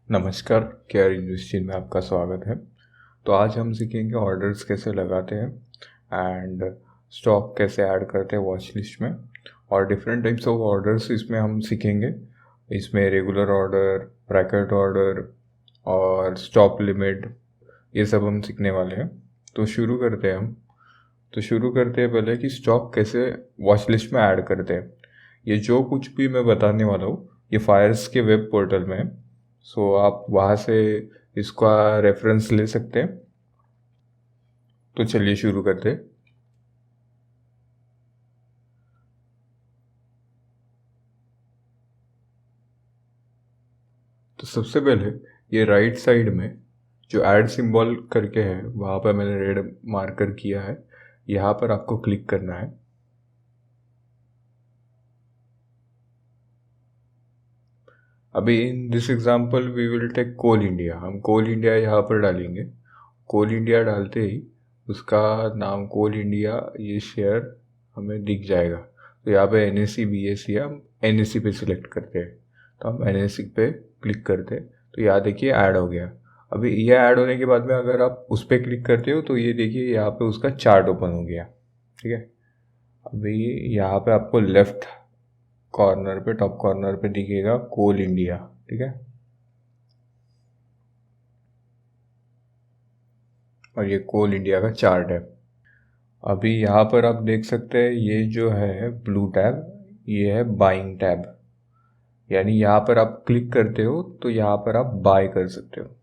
नमस्कार, care industry में आपका स्वागत है। तो आज हम सीखेंगे ऑर्डर्स कैसे लगाते हैं एंड स्टॉक कैसे ऐड करते हैं वॉच लिस्ट में, और डिफरेंट टाइप्स ऑफ ऑर्डर्स इसमें हम सीखेंगे। इसमें रेगुलर ऑर्डर, ब्रैकेट ऑर्डर और स्टॉप लिमिट, ये सब हम सीखने वाले हैं। तो शुरू करते हैं पहले कि स्टॉक कैसे वॉच लिस्ट में ऐड करते हैं। ये जो कुछ भी मैं बताने वाला हूँ ये फायर्स के वेब पोर्टल में है, सो आप वहाँ से इसका रेफरेंस ले सकते हैं। तो चलिए शुरू करते हैं। तो सबसे पहले ये राइट साइड में जो ऐड सिंबल करके है वहाँ पर मैंने रेड मार्कर किया है, यहाँ पर आपको क्लिक करना है। अभी in this example we will take Coal India. हम कोल इंडिया यहाँ पर डालेंगे। कोल इंडिया डालते ही उसका नाम कोल इंडिया, ये शेयर हमें दिख जाएगा। तो यहाँ पे NSE BSE हम NSE पे सिलेक्ट करते हैं, तो हम NSE पे क्लिक करते हैं। तो यहाँ देखिए ऐड हो गया। अभी ये ऐड होने के बाद में अगर आप उस पर क्लिक करते हो तो ये देखिए यहाँ पे उसका चार्ट ओपन हो गया। ठीक है। अभी यहाँ पे आपको लेफ्ट कॉर्नर पे, टॉप कॉर्नर पे दिखेगा कोल इंडिया। ठीक है। और ये कोल इंडिया का चार्ट है। अभी यहाँ पर आप देख सकते हैं ये जो है ब्लू टैब, ये है बाइंग टैब। यानी यहाँ पर आप क्लिक करते हो तो यहाँ पर आप बाय कर सकते हो।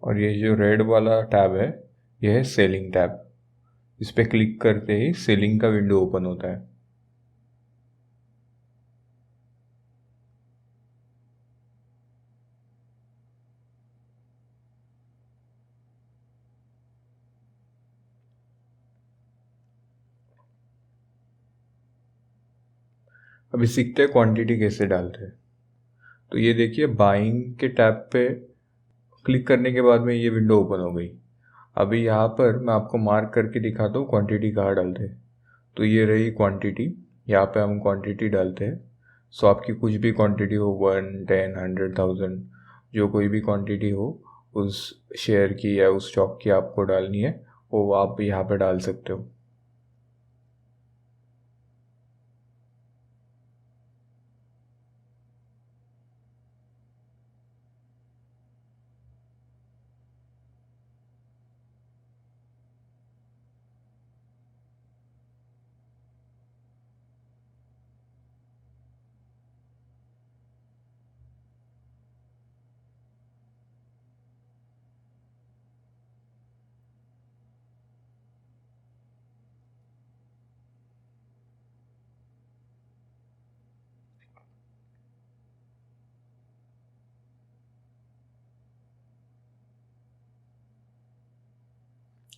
और ये जो रेड वाला टैब है ये है सेलिंग टैब। इस पर क्लिक करते ही सेलिंग का विंडो ओपन होता है। अभी सीखते हैं क्वांटिटी कैसे डालते हैं। तो ये देखिए बाइंग के टैब पे क्लिक करने के बाद में ये विंडो ओपन हो गई। अभी यहाँ पर मैं आपको मार्क करके दिखाता हूँ क्वांटिटी कहाँ डालते हैं। तो ये रही क्वांटिटी, यहाँ पे हम क्वांटिटी डालते हैं। सो आपकी कुछ भी क्वांटिटी हो, 1, 10, 100,000, जो कोई भी क्वांटिटी हो उस शेयर की या उस स्टॉक की आपको डालनी है, वो आप यहाँ पे डाल सकते हो।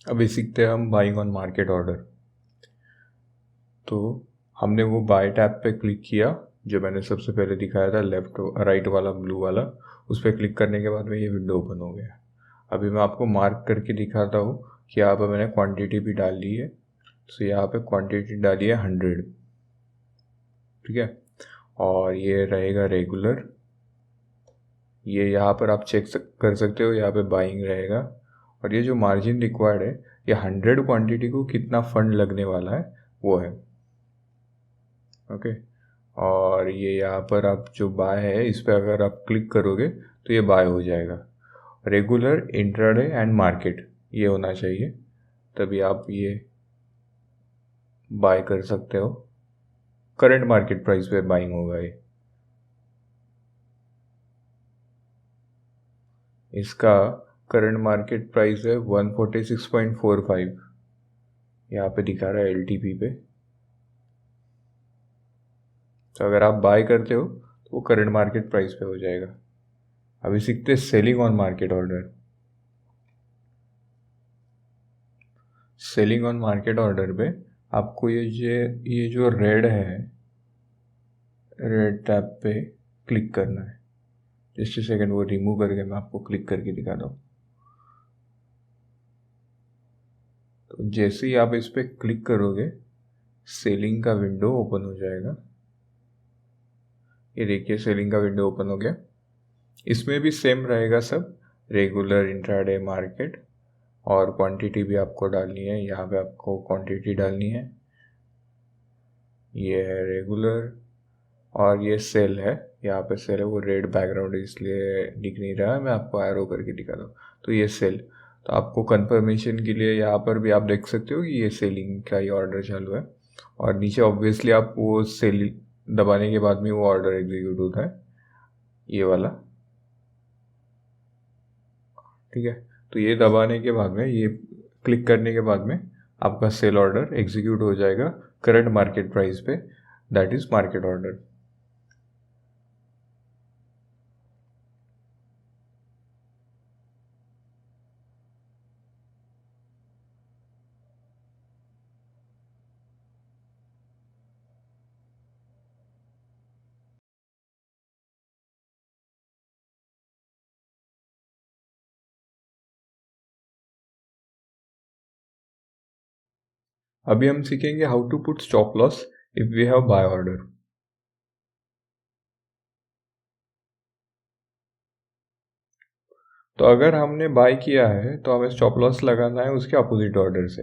अभी सीखते हैं हम बाइंग ऑन मार्केट ऑर्डर। तो हमने वो बाय टैब पे क्लिक किया जो मैंने सबसे पहले दिखाया था, लेफ्ट राइट वाला ब्लू वाला। उस पर क्लिक करने के बाद में ये विंडो ओपन हो गया। अभी मैं आपको मार्क करके दिखाता हूँ कि यहाँ पर मैंने क्वांटिटी भी डाल ली है। तो यहाँ पे क्वांटिटी डाली है 100। ठीक है। और ये रहेगा रेगुलर, ये यहाँ पर आप कर सकते हो, यहाँ पे बाइंग रहेगा। और ये जो मार्जिन रिक्वायर्ड है, ये 100 क्वांटिटी को कितना फंड लगने वाला है वो है। ओके। और ये यहाँ पर आप जो बाय है इस पर अगर आप क्लिक करोगे तो ये बाय हो जाएगा। रेगुलर, इंट्राडे एंड मार्केट ये होना चाहिए, तभी आप ये बाय कर सकते हो। करंट मार्केट प्राइस पे बाइंग होगा ये। इसका करंट मार्केट प्राइस है 146.45, यहाँ पे दिखा रहा है LTP पे। तो अगर आप बाय करते हो तो वो करंट मार्केट प्राइस पे हो जाएगा। अभी सीखते हैं selling on market order. Selling on market order पे आपको ये जो रेड है, रेड टैब पे क्लिक करना है। जस्ट ए सेकेंड, वो रिमूव करके मैं आपको क्लिक करके दिखाता हूँ। तो जैसे ही आप इस पर क्लिक करोगे सेलिंग का विंडो ओपन हो जाएगा। ये देखिए सेलिंग का विंडो ओपन हो गया। इसमें भी सेम रहेगा सब, रेगुलर, इंट्राडे, मार्केट, और क्वांटिटी भी आपको डालनी है। यहाँ पे आपको क्वांटिटी डालनी है। ये है रेगुलर और ये सेल है। यहाँ पे सेल है, वो रेड बैकग्राउंड इसलिए दिख नहीं रहा है, मैं आपको एरो करके दिखा दूँ। तो ये सेल, तो आपको कंफर्मेशन के लिए यहाँ पर भी आप देख सकते हो कि ये सेलिंग का ही ऑर्डर चालू है। और नीचे ऑब्वियसली आप वो सेल दबाने के बाद में वो ऑर्डर एग्जीक्यूट होता है, ये वाला। ठीक है, तो ये दबाने के बाद में, ये क्लिक करने के बाद में आपका सेल ऑर्डर एग्जीक्यूट हो जाएगा करंट मार्केट प्राइस पे, दैट इज मार्केट ऑर्डर। अभी हम सीखेंगे how to put stop loss if we have buy order. तो अगर हमने बाय किया है तो हमें स्टॉप लॉस लगाना है उसके अपोजिट ऑर्डर से,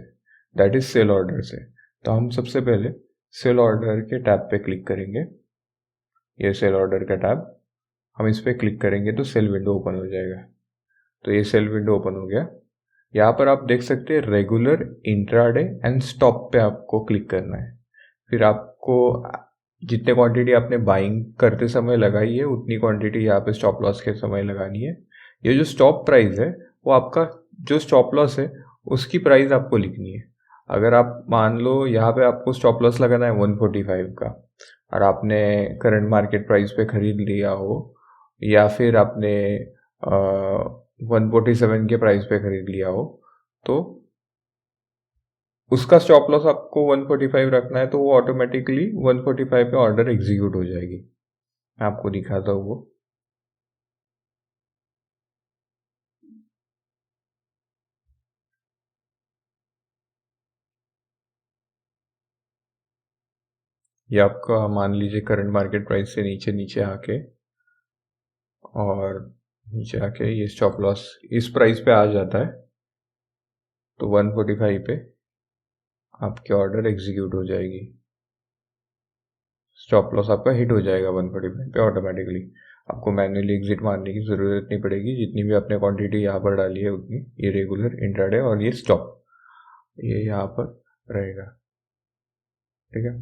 दैट इज सेल ऑर्डर से। तो हम सबसे पहले सेल ऑर्डर के टैब पे क्लिक करेंगे। ये सेल ऑर्डर का टैब, हम इस पर क्लिक करेंगे तो सेल विंडो ओपन हो जाएगा। तो ये सेल विंडो ओपन हो गया। यहाँ पर आप देख सकते हैं रेगुलर, इंट्राडे एंड स्टॉप पे आपको क्लिक करना है। फिर आपको जितने क्वांटिटी आपने बाइंग करते समय लगाई है उतनी क्वांटिटी यहाँ पे स्टॉप लॉस के समय लगानी है। ये जो स्टॉप प्राइस है वो आपका जो स्टॉप लॉस है उसकी प्राइस आपको लिखनी है। अगर आप मान लो यहाँ पे आपको स्टॉप लॉस लगाना है 145 का, और आपने करंट मार्केट प्राइस पे खरीद लिया हो, या फिर आपने 147 के प्राइस पे खरीद लिया हो, तो उसका स्टॉप लॉस आपको 145 रखना है, तो वो ऑटोमेटिकली 145 पे ऑर्डर एग्जीक्यूट हो जाएगी। मैं आपको दिखाता हूँ वो। ये आपका मान लीजिए करंट मार्केट प्राइस से नीचे नीचे आके, और नीचे आके ये स्टॉप लॉस इस प्राइस पे आ जाता है, तो 145 पे आपकी ऑर्डर एग्जीक्यूट हो जाएगी। स्टॉप लॉस आपका हिट हो जाएगा 145 पे ऑटोमेटिकली। आपको मैन्युअली एग्जिट मारने की ज़रूरत नहीं पड़ेगी। जितनी भी आपने क्वांटिटी यहाँ पर डाली है उतनी, ये रेगुलर, इंट्राडे और ये स्टॉप, ये यहाँ पर रहेगा। ठीक है,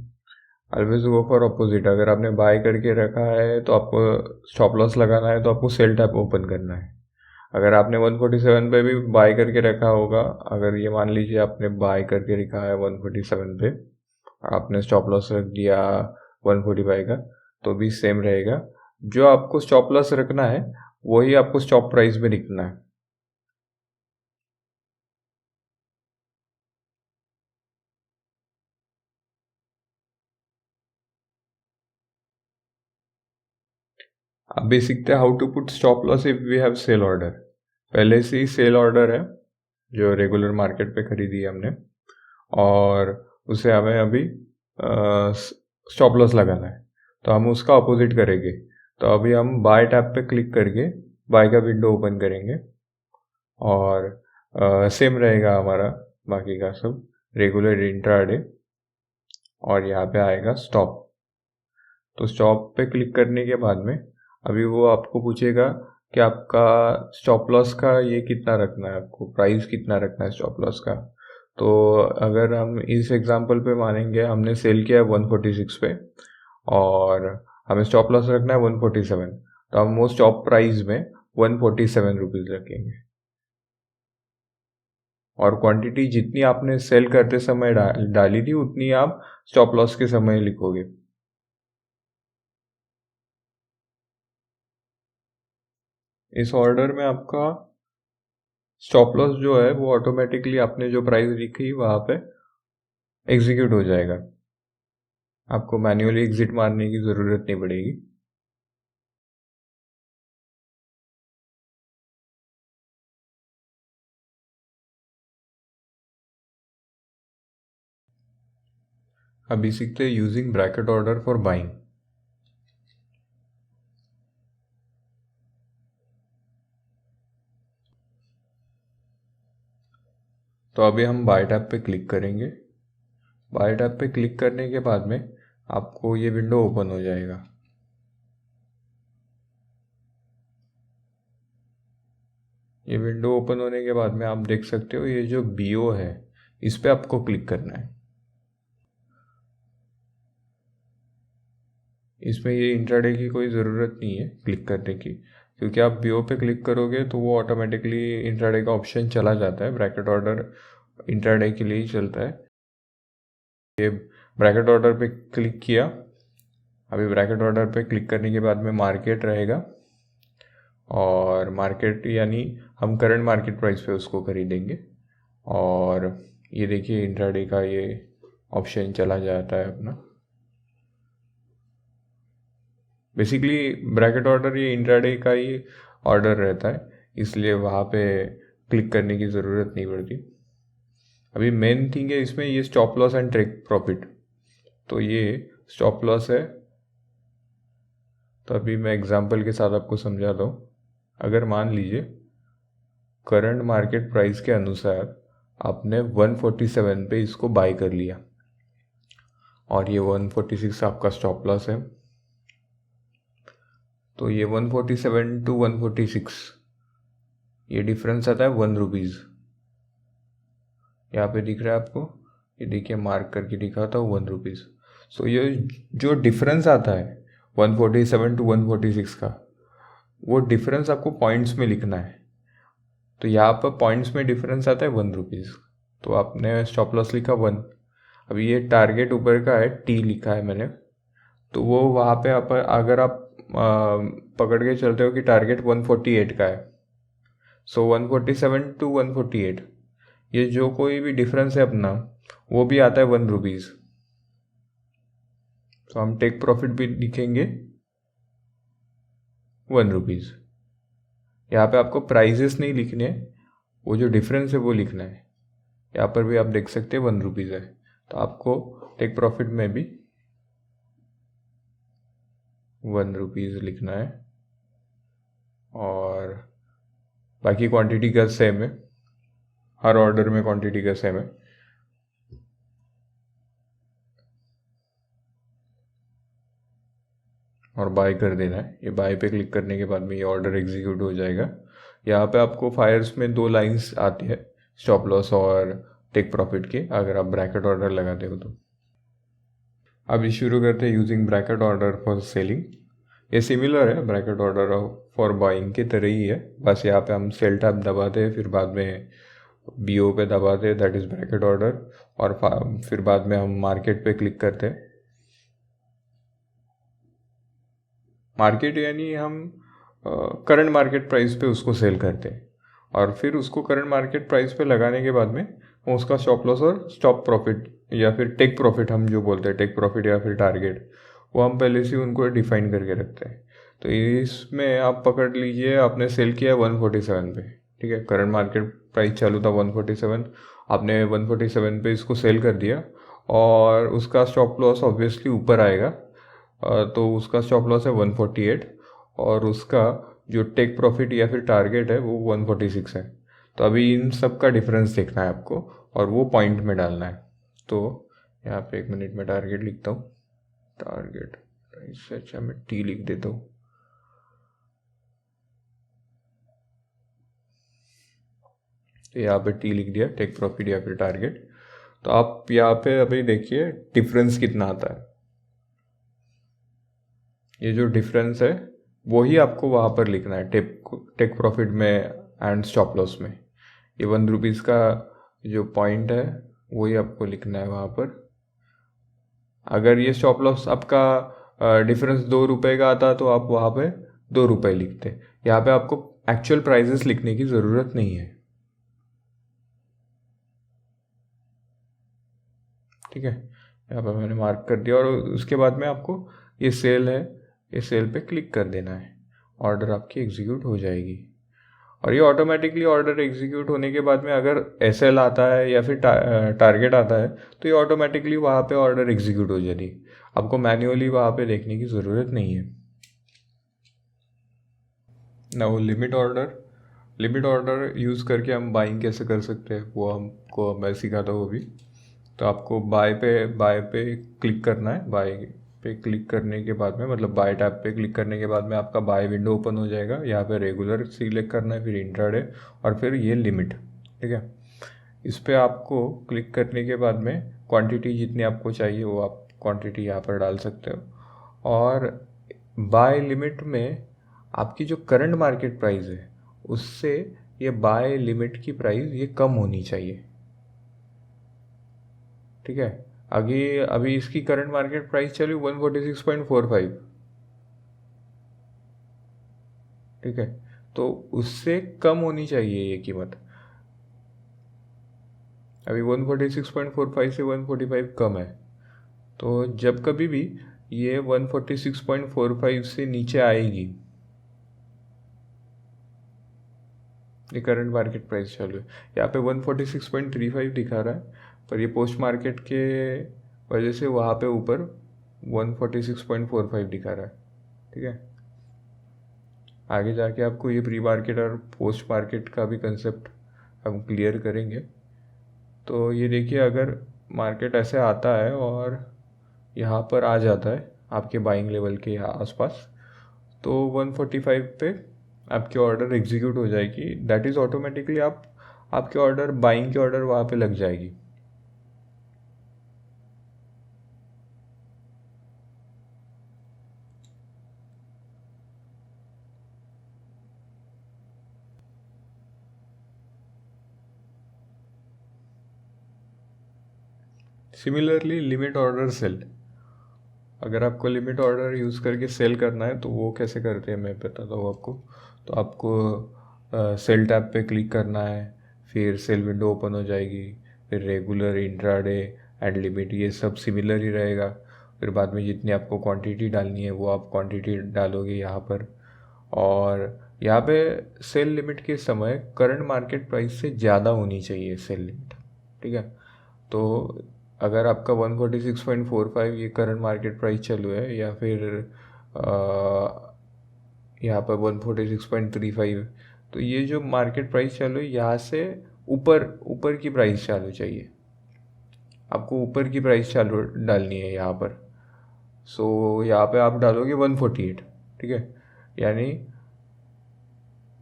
ऑलवेज गो फॉर अपोजिट। अगर आपने बाय करके रखा है तो आपको स्टॉप लॉस लगाना है, तो आपको सेल टैब ओपन करना है। अगर आपने 147 पे भी बाय करके रखा होगा, अगर ये मान लीजिए आपने बाय करके रखा है 147 पे, आपने स्टॉप लॉस रख दिया 145 का, तो भी सेम रहेगा। जो आपको स्टॉप लॉस रखना है वही आपको स्टॉप प्राइस में लिखना है। अभी सीखते हैं how to put stop loss if we have sell order. पहले से ही सेल ऑर्डर है जो रेगुलर मार्केट पे खरीदी है हमने, और उसे हमें अभी स्टॉप लॉस लगाना है, तो हम उसका अपोजिट करेंगे। तो अभी हम बाय टैब पे क्लिक करके बाय का विंडो ओपन करेंगे, और सेम रहेगा हमारा बाकी का सब, रेगुलर, इंट्राडे, और यहाँ पे आएगा स्टॉप। तो स्टॉप पे क्लिक करने के बाद में अभी वो आपको पूछेगा कि आपका स्टॉप लॉस का ये कितना रखना है, आपको प्राइस कितना रखना है स्टॉप लॉस का। तो अगर हम इस एग्जांपल पे मानेंगे, हमने सेल किया है 146 पे और हमें स्टॉप लॉस रखना है 147, तो हम वो स्टॉप प्राइस में 147 रुपीज़ रखेंगे, और क्वांटिटी जितनी आपने सेल करते समय डाली थी उतनी आप स्टॉप लॉस के समय लिखोगे। इस ऑर्डर में आपका स्टॉप लॉस जो है वो ऑटोमेटिकली आपने जो प्राइस लिखी वहाँ पे एग्जीक्यूट हो जाएगा। आपको मैन्युअली एग्जिट मारने की ज़रूरत नहीं पड़ेगी। अभी सीखते हैं using bracket order for buying. तो अभी हम बाय टैब पे क्लिक करेंगे। बाय टैब पे क्लिक करने के बाद में आपको ये विंडो ओपन हो जाएगा। ये विंडो ओपन होने के बाद में आप देख सकते हो ये जो BO है इस पे आपको क्लिक करना है। इसमें ये इंट्राडे की कोई ज़रूरत नहीं है क्लिक करने की, क्योंकि आप BO पे क्लिक करोगे तो वो ऑटोमेटिकली इंट्राडे का ऑप्शन चला जाता है। ब्रैकेट ऑर्डर इंट्राडे के लिए ही चलता है। ये ब्रैकेट ऑर्डर पे क्लिक किया। अभी ब्रैकेट ऑर्डर पे क्लिक करने के बाद में मार्केट रहेगा, और मार्केट यानी हम करंट मार्केट प्राइस पे उसको खरीदेंगे। और ये देखिए इंट्राडे का ये ऑप्शन चला जाता है अपना। बेसिकली ब्रैकेट ऑर्डर ये इंट्राडे का ही ऑर्डर रहता है, इसलिए वहाँ पे क्लिक करने की ज़रूरत नहीं पड़ती। अभी मेन थिंग है इसमें ये stop loss and take profit. तो ये स्टॉप लॉस है, तो अभी मैं एग्जांपल के साथ आपको समझाता हूँ। अगर मान लीजिए करंट मार्केट प्राइस के अनुसार आपने 147 पे इसको बाय कर लिया, और ये 146 आपका स्टॉप लॉस है। तो ये 147 to 146 ये डिफरेंस आता है 1 रुपीज़। यहाँ पे दिख रहा है आपको, ये देखिए मार्क करके दिखाता हूँ 1 रुपीज़। सो ये जो डिफरेंस आता है 147 to 146 का, वो डिफरेंस आपको पॉइंट्स में लिखना है। तो यहाँ पर पॉइंट्स में डिफरेंस आता है 1 रुपीज़, तो आपने स्टॉप लॉस लिखा 1। अभी ये टारगेट ऊपर का है, T लिखा है मैंने, तो वो वहाँ पे अगर आप पकड़ के चलते हो कि टारगेट 148 का है, सो 147 to 148 ये जो कोई भी डिफरेंस है अपना वो भी आता है 1 रुपीज़। तो हम टेक प्रॉफिट भी लिखेंगे 1 रुपीज़। यहाँ पे आपको प्राइजेस नहीं लिखने हैं, वो जो डिफरेंस है वो लिखना है। यहाँ पर भी आप देख सकते हैं 1 रुपीज़ है, तो आपको टेक प्रॉफिट में भी 1 रुपीज़ लिखना है। और बाकी क्वांटिटी का सेम है, हर ऑर्डर में क्वांटिटी का सेम है। और बाय कर देना है। ये बाय पे क्लिक करने के बाद में ये ऑर्डर एग्जीक्यूट हो जाएगा। यहाँ पे आपको फायर्स में 2 लाइंस आती है, स्टॉप लॉस और टेक प्रॉफिट के, अगर आप ब्रैकेट ऑर्डर लगाते हो तो। अभी शुरू करते हैं using bracket order for selling. ये सिमिलर है ब्रैकेट ऑर्डर फॉर बाइंग के तरह ही है, बस यहाँ पे हम सेल टैब दबाते हैं, फिर बाद में BO पे दबाते हैं, दैट इज़ ब्रैकेट ऑर्डर, और फिर बाद में हम मार्केट पे क्लिक करते हैं। मार्केट यानी हम करंट मार्केट प्राइस पे उसको सेल करते हैं, और फिर उसको करंट मार्केट प्राइस पे लगाने के बाद में हम उसका स्टॉप लॉस और स्टॉप प्रॉफिट या फिर टेक प्रॉफिट हम जो बोलते हैं, टेक प्रॉफिट या फिर टारगेट, वो हम पहले से उनको डिफाइन करके रखते हैं। तो इसमें आप पकड़ लीजिए आपने सेल किया 147 पे, ठीक है, करंट मार्केट प्राइस चालू था 147, आपने 147 पे इसको सेल कर दिया, और उसका स्टॉप लॉस ऑब्वियसली ऊपर आएगा, तो उसका स्टॉप लॉस है 148, और उसका जो टेक प्रॉफिट या फिर टारगेट है वो 146 है। तो अभी इन सब का डिफरेंस देखना है आपको, और वो पॉइंट में डालना है। तो यहाँ पे 1 मिनट में टारगेट लिखता हूँ। टारगेट इससे अच्छा मैं T लिख देता हूँ। तो यहाँ पे T लिख दिया, टेक प्रॉफिट या फिर टारगेट। तो आप यहाँ पे अभी देखिए डिफरेंस कितना आता है। ये जो डिफरेंस है वही आपको वहाँ पर लिखना है, टेक प्रॉफिट में एंड स्टॉप लॉस में। ये 1 रुपीज़ का जो पॉइंट है वही आपको लिखना है वहाँ पर। अगर ये स्टॉप लॉस आपका डिफरेंस 2 रुपये का आता तो आप वहाँ पे 2 रुपये लिखते। यहाँ पे आपको एक्चुअल प्राइजेस लिखने की ज़रूरत नहीं है, ठीक है। यहाँ पर मैंने मार्क कर दिया, और उसके बाद में आपको ये सेल है, ये सेल पे क्लिक कर देना है, ऑर्डर आपकी एग्जीक्यूट हो जाएगी। और ये ऑटोमेटिकली ऑर्डर एग्जीक्यूट होने के बाद में अगर एसएल आता है या फिर टारगेट आता है तो ये ऑटोमेटिकली वहाँ पे ऑर्डर एग्जीक्यूट हो जाती है, आपको मैन्युअली वहाँ पे देखने की ज़रूरत नहीं है ना। वो लिमिट ऑर्डर यूज़ करके हम बाइंग कैसे कर सकते हैं वो हमको मैं सिखाता हूँ अभी। तो आपको बाय पे क्लिक करना है। बाय पे क्लिक करने के बाद में मतलब बाय टैब पे क्लिक करने के बाद में आपका बाय विंडो ओपन हो जाएगा। यहाँ पे रेगुलर सिलेक्ट करना है, फिर इंट्राडे और फिर ये लिमिट। ठीक है, इस पर आपको क्लिक करने के बाद में क्वांटिटी जितनी आपको चाहिए वो आप क्वांटिटी यहाँ पर डाल सकते हो। और बाय लिमिट में आपकी जो करंट मार्केट प्राइस है उससे ये बाय लिमिट की प्राइस ये कम होनी चाहिए। ठीक है, अभी अभी इसकी करंट मार्केट प्राइस चली 146.45। ठीक है, तो उससे कम होनी चाहिए ये कीमत। अभी 146.45 से 145 कम है, तो जब कभी भी ये 146.45 से नीचे आएगी, ये करंट मार्केट प्राइस चालू है। यहाँ पे 146.35 दिखा रहा है, पर ये पोस्ट मार्केट के वजह से वहाँ पे ऊपर 146.45 दिखा रहा है। ठीक है, आगे जाके आपको ये प्री मार्केट और पोस्ट मार्केट का भी कंसेप्ट हम क्लियर करेंगे। तो ये देखिए, अगर मार्केट ऐसे आता है और यहाँ पर आ जाता है आपके बाइंग लेवल के यहाँ आसपास, तो 145 पे आपके ऑर्डर एग्जीक्यूट हो जाएगी। दैट इज़ ऑटोमेटिकली आपके ऑर्डर बाइंग के ऑर्डर वहाँ पे लग जाएगी। सिमिलरली लिमिट ऑर्डर सेल, अगर आपको लिमिट ऑर्डर यूज़ करके सेल करना है तो वो कैसे करते हैं मैं बताता हूँ आपको। तो आपको सेल टैब पे क्लिक करना है, फिर सेल विंडो ओपन हो जाएगी, फिर रेगुलर, इंट्राडे एंड लिमिट ये सब सिमिलर ही रहेगा। फिर बाद में जितनी आपको क्वांटिटी डालनी है वो आप क्वांटिटी डालोगे यहाँ पर। और यहाँ पे सेल लिमिट के समय करंट मार्केट प्राइस से ज़्यादा होनी चाहिए सेल लिमिट। ठीक है, तो अगर आपका 146.45 ये करंट मार्केट प्राइस चालू है या फिर यहाँ पर 146.35, तो ये जो मार्केट प्राइस चालू है यहाँ से ऊपर ऊपर की प्राइस चालू चाहिए, आपको ऊपर की प्राइस चालू डालनी है यहाँ पर। सो यहाँ पे आप डालोगे 148। ठीक है, यानी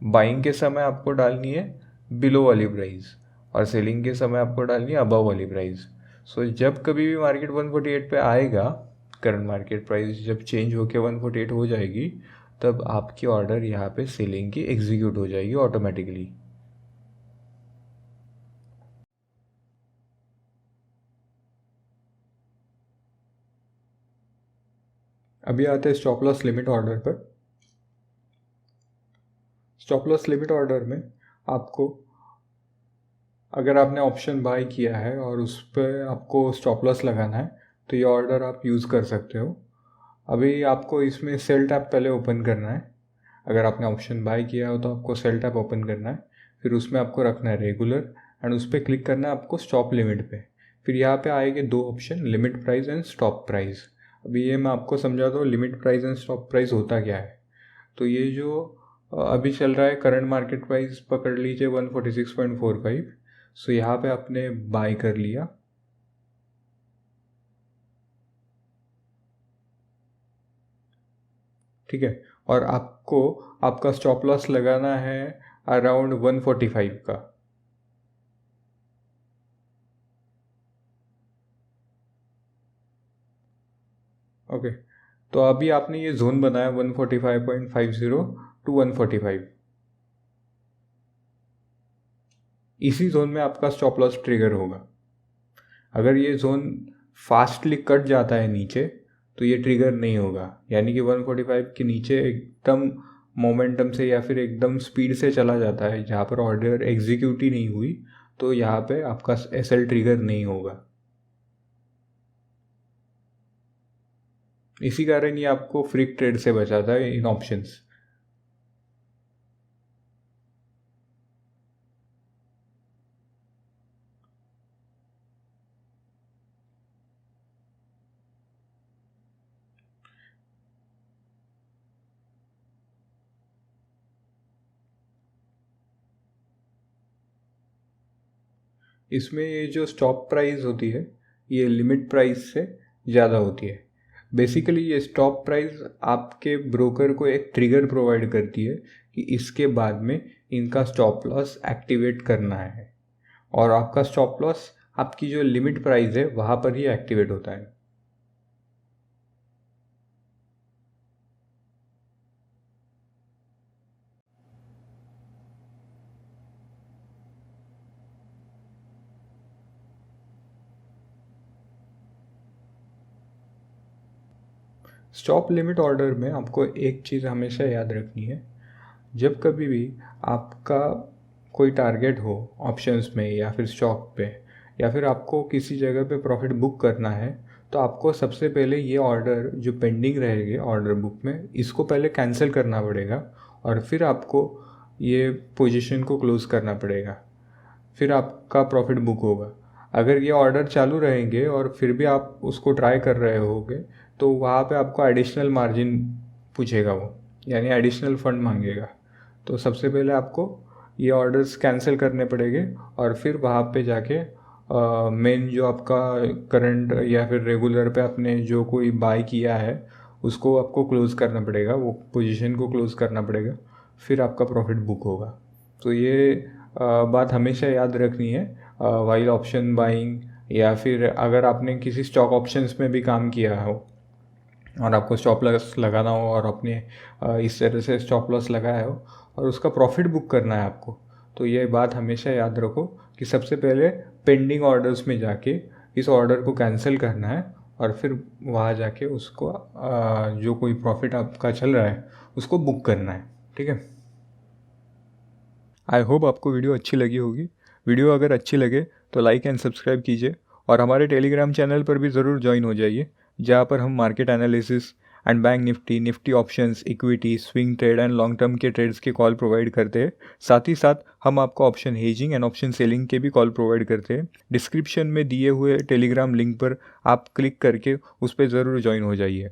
बाइंग के समय आपको डालनी है बिलो वाली प्राइस और सेलिंग के समय आपको डालनी है अबव वाली प्राइस। सो जब कभी भी मार्केट 148 पे आएगा, करंट मार्केट प्राइस जब चेंज होके 148 हो जाएगी, तब आपकी ऑर्डर यहाँ पे सेलिंग की एग्जीक्यूट हो जाएगी ऑटोमेटिकली। अभी आते हैं स्टॉप लॉस लिमिट ऑर्डर पर। स्टॉप लॉस लिमिट ऑर्डर में आपको, अगर आपने ऑप्शन बाय किया है और उस पर आपको स्टॉप लॉस लगाना है तो ये ऑर्डर आप यूज़ कर सकते हो। अभी आपको इसमें सेल टैब पहले ओपन करना है। अगर आपने ऑप्शन बाय किया हो तो आपको सेल टैब ओपन करना है, फिर उसमें आपको रखना है रेगुलर एंड उस पर क्लिक करना है आपको स्टॉप लिमिट पे। फिर यहाँ पे आएंगे दो option, limit price and stop price. अभी ये मैं आपको समझाता हूँ limit price and stop price होता क्या है। तो ये जो अभी चल रहा है करंट मार्केट प्राइस पकड़ लीजिए 146.45। सो यहाँ पे आपने बाय कर लिया। ठीक है, और आपको आपका स्टॉप लॉस लगाना है अराउंड 145 का। ओके, तो अभी आपने ये जोन बनाया 145.50 टू 145। इसी जोन में आपका स्टॉप लॉस ट्रिगर होगा। अगर ये जोन फास्टली कट जाता है नीचे तो ये ट्रिगर नहीं होगा, यानी कि 145 के नीचे एकदम मोमेंटम से या फिर एकदम स्पीड से चला जाता है जहाँ पर ऑर्डर एग्जीक्यूट ही नहीं हुई, तो यहाँ पे आपका एसएल ट्रिगर नहीं होगा। इसी कारण ये आपको फ्रीक ट्रेड से बचाता है इन ऑप्शंस। इसमें ये जो स्टॉप प्राइस होती है ये लिमिट प्राइस से ज़्यादा होती है। बेसिकली ये स्टॉप प्राइस आपके ब्रोकर को एक ट्रिगर प्रोवाइड करती है कि इसके बाद में इनका स्टॉप लॉस एक्टिवेट करना है, और आपका स्टॉप लॉस आपकी जो लिमिट प्राइस है वहाँ पर ही एक्टिवेट होता है। स्टॉप लिमिट ऑर्डर में आपको एक चीज़ हमेशा याद रखनी है, जब कभी भी आपका कोई टारगेट हो ऑप्शंस में या फिर स्टॉक पे, या फिर आपको किसी जगह पे प्रॉफिट बुक करना है, तो आपको सबसे पहले ये ऑर्डर जो पेंडिंग रहेंगे ऑर्डर बुक में, इसको पहले कैंसिल करना पड़ेगा, और फिर आपको ये पोजीशन को क्लोज़ करना पड़ेगा, फिर आपका प्रॉफिट बुक होगा। अगर ये ऑर्डर चालू रहेंगे और फिर भी आप उसको ट्राई कर रहे होगे, तो वहाँ पे आपको एडिशनल मार्जिन पूछेगा वो, यानी एडिशनल फंड मांगेगा। तो सबसे पहले आपको ये ऑर्डर्स कैंसिल करने पड़ेंगे, और फिर वहाँ पे जाके मेन जो आपका करंट या फिर रेगुलर पे आपने जो कोई बाय किया है उसको आपको क्लोज़ करना पड़ेगा, वो पोजीशन को क्लोज़ करना पड़ेगा, फिर आपका प्रॉफिट बुक होगा। तो ये बात हमेशा याद रखनी है वाइल ऑप्शन बाइंग, या फिर अगर आपने किसी स्टॉक ऑप्शंस में भी काम किया हो और आपको स्टॉप लॉस लगाना हो, और अपने इस तरह से स्टॉप लॉस लगाया हो और उसका प्रॉफिट बुक करना है आपको, तो ये बात हमेशा याद रखो कि सबसे पहले पेंडिंग ऑर्डर्स में जाके इस ऑर्डर को कैंसिल करना है, और फिर वहाँ जाके उसको जो कोई प्रॉफिट आपका चल रहा है उसको बुक करना है। ठीक है। आई होप आपको वीडियो अच्छी लगी होगी। वीडियो अगर अच्छी लगे तो लाइक एंड सब्सक्राइब कीजिए, और हमारे टेलीग्राम चैनल पर भी ज़रूर ज्वाइन हो जाइए, जहाँ पर हम market analysis and bank Nifty options, equity, swing trade and long term के ट्रेड्स के कॉल प्रोवाइड करते हैं। साथ ही साथ हम आपको option hedging and option selling के भी कॉल प्रोवाइड करते हैं। डिस्क्रिप्शन में दिए हुए टेलीग्राम लिंक पर आप क्लिक करके उस पर ज़रूर ज्वाइन हो जाइए।